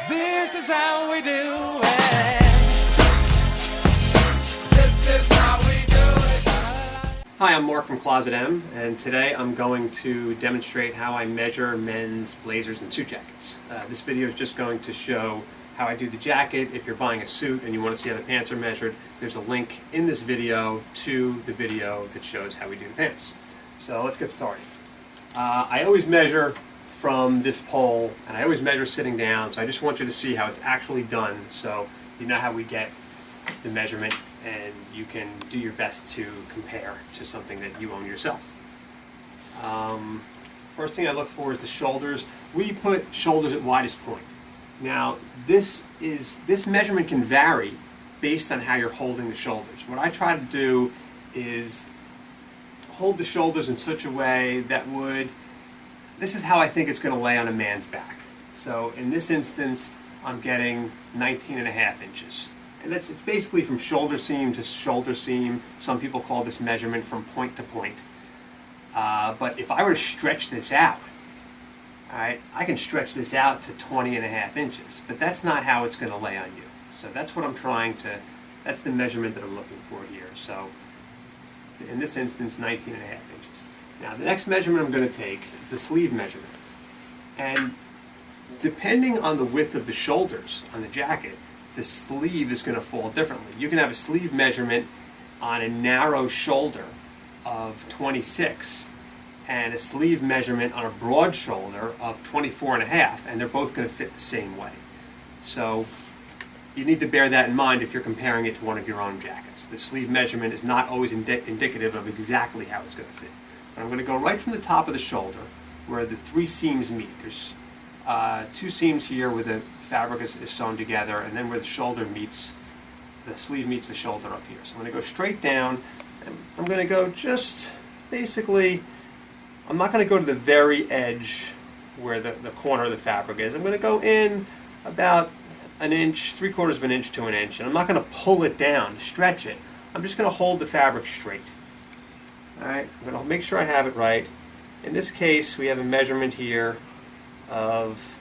This is how we do it. This is how we do it. Hi, I'm Mark from Closet M, and today I'm going to demonstrate how I measure men's blazers and suit jackets. This video is just going to show how I do the jacket. If you're buying a suit and you want to see how the pants are measured, there's a link in this video to the video that shows how we do the pants. So let's get started. I always measure from this pole, and I always measure sitting down, so I just want you to see how it's actually done so you know how we get the measurement and you can do your best to compare to something that you own yourself. First thing I look for is the shoulders. We put shoulders at widest point. Now this measurement can vary based on how you're holding the shoulders. What I try to do is hold the shoulders in such a way that this is how I think it's going to lay on a man's back. So in this instance, I'm getting 19.5 inches. And it's basically from shoulder seam to shoulder seam. Some people call this measurement from point to point. But if I were to stretch this out, I can stretch this out to 20.5 inches. But that's not how it's going to lay on you. So that's what I'm that's the measurement that I'm looking for here. So in this instance, 19.5 inches. Now the next measurement I'm going to take is the sleeve measurement. And depending on the width of the shoulders on the jacket, the sleeve is going to fall differently. You can have a sleeve measurement on a narrow shoulder of 26 and a sleeve measurement on a broad shoulder of 24.5, and they're both going to fit the same way. So you need to bear that in mind if you're comparing it to one of your own jackets. The sleeve measurement is not always indicative of exactly how it's going to fit. But I'm going to go right from the top of the shoulder where the three seams meet. There's two seams here where the fabric is sewn together, and then where the shoulder meets, the sleeve meets the shoulder up here. So I'm going to go straight down, and I'm going to go just basically, I'm not going to go to the very edge where the corner of the fabric is. I'm going to go in about an inch, 3/4 of an inch to an inch, and I'm not going to pull it down, stretch it. I'm just going to hold the fabric straight. Alright, I'm going to make sure I have it right. In this case, we have a measurement here of,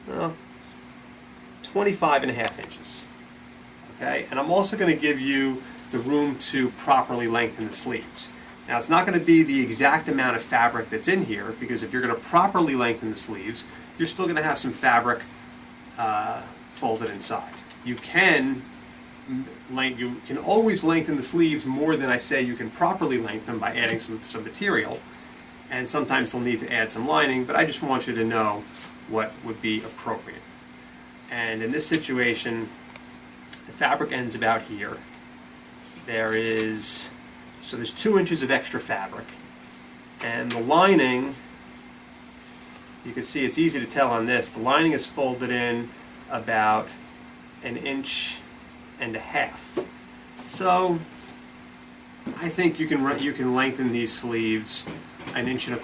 well, 25.5 inches. Okay, and I'm also going to give you the room to properly lengthen the sleeves. Now, it's not going to be the exact amount of fabric that's in here, because if you're going to properly lengthen the sleeves, you're still going to have some fabric folded inside. You can always lengthen the sleeves more than I say you can properly lengthen them by adding some material, and sometimes they'll need to add some lining, but I just want you to know what would be appropriate. And in this situation, the fabric ends about here. There's 2 inches of extra fabric, and the lining, you can see it's easy to tell on this, the lining is folded in about 1.5 inches. So I think you can lengthen these sleeves 1.25 inches.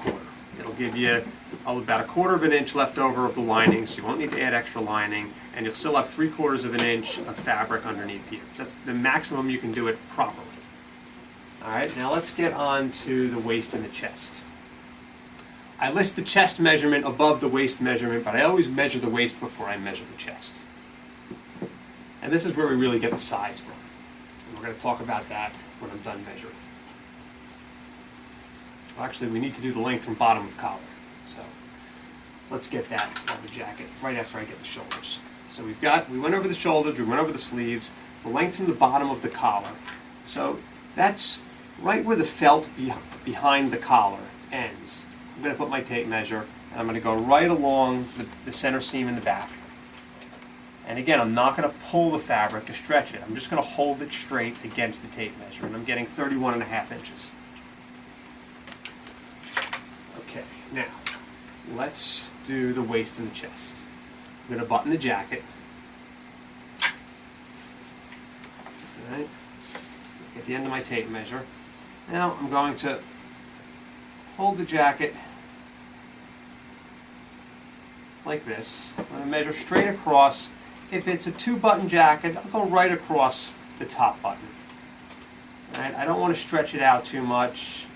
It'll give you about 1/4 inch left over of the lining, so you won't need to add extra lining, and you'll still have 3/4 inch of fabric underneath here. That's the maximum you can do it properly. Alright, now let's get on to the waist and the chest. I list the chest measurement above the waist measurement, but I always measure the waist before I measure the chest. And this is where we really get the size from. And we're going to talk about that when I'm done measuring. Well, actually, we need to do the length from bottom of collar. So let's get that on the jacket right after I get the shoulders. So we went over the shoulders, we went over the sleeves, the length from the bottom of the collar. So that's right where the felt behind the collar ends. I'm going to put my tape measure, and I'm going to go right along the center seam in the back. And again, I'm not going to pull the fabric to stretch it. I'm just going to hold it straight against the tape measure, and I'm getting 31.5 inches. Okay, now let's do the waist and the chest. I'm going to button the jacket. All right, at the end of my tape measure. Now I'm going to hold the jacket like this. I'm going to measure straight across. If it's a 2-button jacket, I'll go right across the top button. All right, I don't want to stretch it out too much.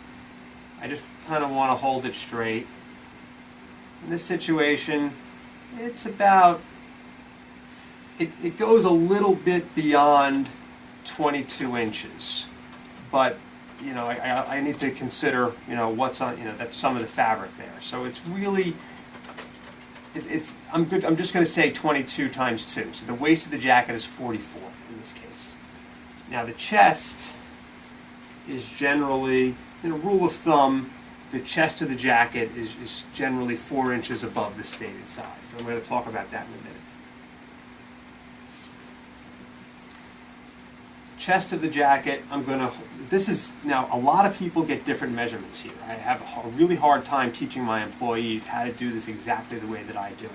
I just kind of want to hold it straight. In this situation, it's about it goes a little bit beyond 22 inches, but you know, I need to consider, you know, what's on, you know, that's some of the fabric there. So it's really, I'm just going to say 22 times 2. So the waist of the jacket is 44 in this case. Now the chest is generally, in a rule of thumb, the chest of the jacket is generally 4 inches above the stated size. I'm going to talk about that in a minute. Chest of the jacket, this is, now a lot of people get different measurements here. I have a really hard time teaching my employees how to do this exactly the way that I do it.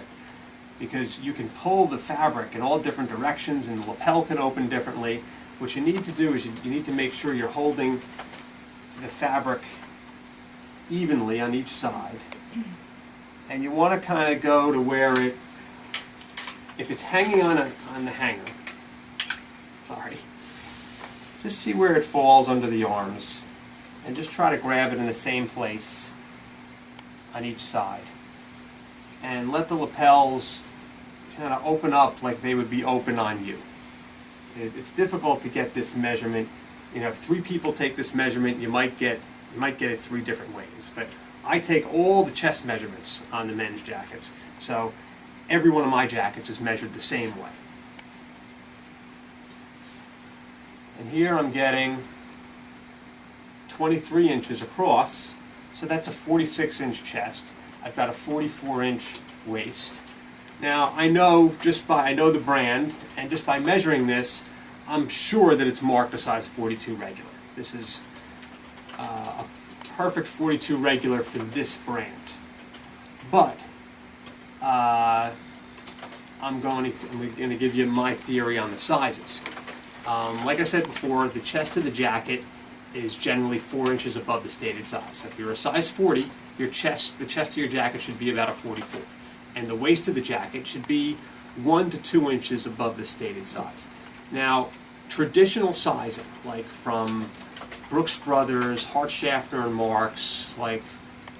Because you can pull the fabric in all different directions and the lapel can open differently. What you need to do is you need to make sure you're holding the fabric evenly on each side. And you want to kind of go to where it, if it's hanging on the hanger, sorry, just see where it falls under the arms and just try to grab it in the same place on each side. And let the lapels kind of open up like they would be open on you. It's difficult to get this measurement. You know, if 3 people take this measurement, you might get it 3 different ways. But I take all the chest measurements on the men's jackets. So every one of my jackets is measured the same way. And here I'm getting 23 inches across, so that's a 46-inch chest. I've got a 44-inch waist. Now I know the brand, and just by measuring this, I'm sure that it's marked a size 42 regular. This is a perfect 42 regular for this brand. But I'm going to give you my theory on the sizes. Like I said before, the chest of the jacket is generally 4 inches above the stated size. So if you're a size 40, the chest of your jacket should be about a 44. And the waist of the jacket should be 1 to 2 inches above the stated size. Now, traditional sizing, like from Brooks Brothers, Hart Schaffner and Marks, like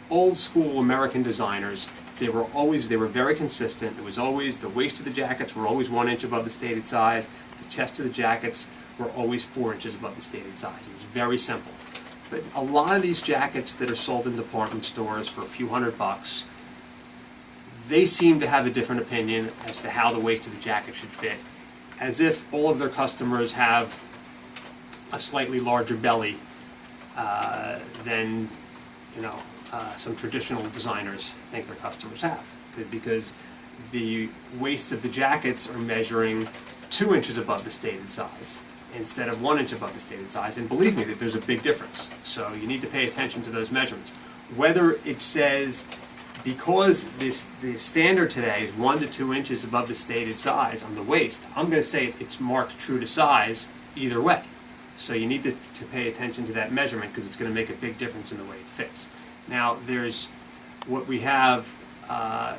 old school American designers, they were very consistent. It was always, the waist of the jackets were always 1 inch above the stated size. The chest of the jackets were always 4 inches above the stated size. It was very simple. But a lot of these jackets that are sold in department stores for a few $100, they seem to have a different opinion as to how the waist of the jacket should fit, as if all of their customers have a slightly larger belly than, you know, some traditional designers think their customers have. Because the waists of the jackets are measuring 2 inches above the stated size instead of 1 inch above the stated size, and believe me that there's a big difference. So you need to pay attention to those measurements. Whether it says, because the standard today is 1 to 2 inches above the stated size on the waist, I'm going to say it's marked true to size either way. So you need to pay attention to that measurement because it's going to make a big difference in the way it fits. Now there's what we have,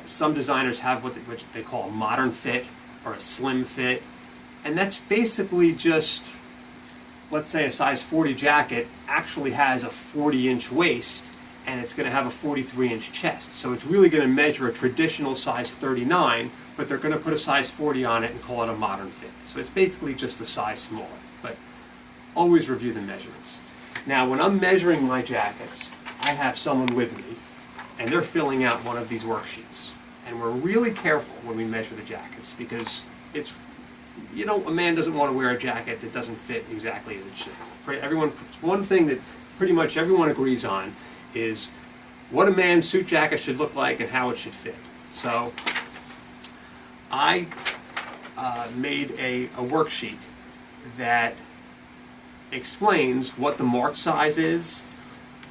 some designers have what they call a modern fit or a slim fit. And that's basically just, let's say a size 40 jacket actually has a 40-inch waist and it's going to have a 43-inch chest. So it's really going to measure a traditional size 39, but they're going to put a size 40 on it and call it a modern fit. So it's basically just a size smaller, but always review the measurements. Now when I'm measuring my jackets, I have someone with me and they're filling out one of these worksheets. And we're really careful when we measure the jackets because it's, you know, a man doesn't want to wear a jacket that doesn't fit exactly as it should. One thing that pretty much everyone agrees on is what a man's suit jacket should look like and how it should fit. So I made a worksheet that explains what the marked size is,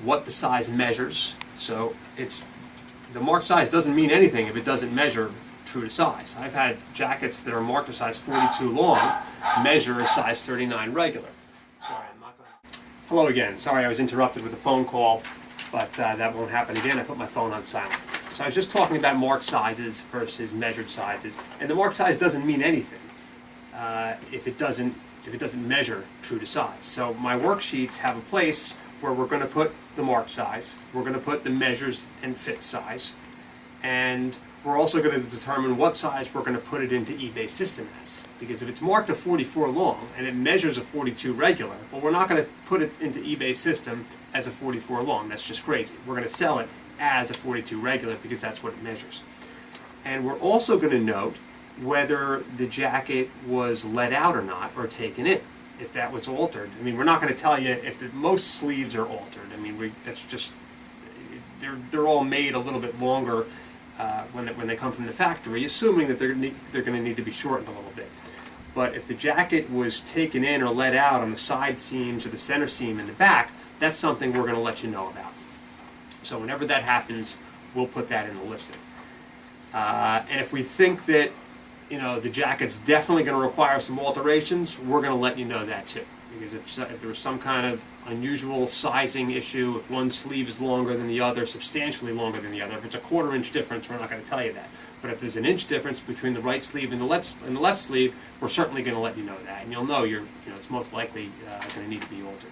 what the size measures. So the marked size doesn't mean anything if it doesn't measure true to size. I've had jackets that are marked a size 42 long measure a size 39 regular. Sorry, I'm not going to... Hello again. Sorry I was interrupted with a phone call, but that won't happen again. I put my phone on silent. So I was just talking about marked sizes versus measured sizes, and the marked size doesn't mean anything if it doesn't measure true to size. So my worksheets have a place where we're going to put the marked size, we're going to put the measures and fit size, and we're also going to determine what size we're going to put it into eBay system as. Because if it's marked a 44 long and it measures a 42 regular, well, we're not going to put it into eBay system as a 44 long. That's just crazy. We're going to sell it as a 42 regular because that's what it measures. And we're also going to note whether the jacket was let out or not, or taken in, if that was altered. I mean, we're not going to tell you if most sleeves are altered. I mean, that's just, they're all made a little bit longer when they come from the factory, assuming that they're going to need to be shortened a little bit. But if the jacket was taken in or let out on the side seams or the center seam in the back, that's something we're going to let you know about. So whenever that happens, we'll put that in the listing. And if we think that the jacket's definitely going to require some alterations, we're going to let you know that too. Because if there was some kind of unusual sizing issue, if one sleeve is longer than the other, substantially longer than the other, if it's a 1/4 inch difference, we're not going to tell you that. But if there's an inch difference between the right sleeve and the left sleeve, we're certainly going to let you know that, and you'll know it's most likely going to need to be altered.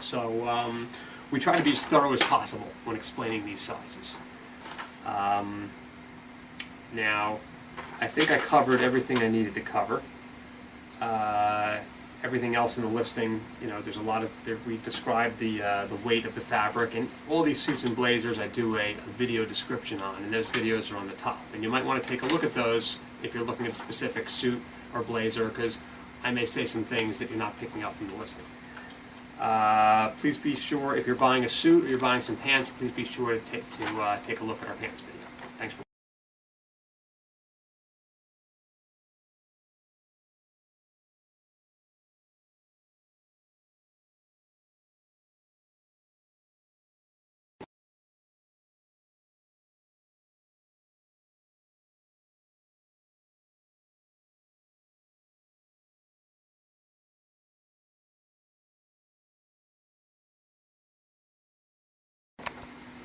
So we try to be as thorough as possible when explaining these sizes. Now, I think I covered everything I needed to cover. Everything else in the listing, there's a lot of, we describe the weight of the fabric, and all these suits and blazers I do a video description on, and those videos are on the top. And you might want to take a look at those if you're looking at a specific suit or blazer, because I may say some things that you're not picking up from the listing. Please be sure, if you're buying a suit or you're buying some pants, please be sure to take a look at our pants video.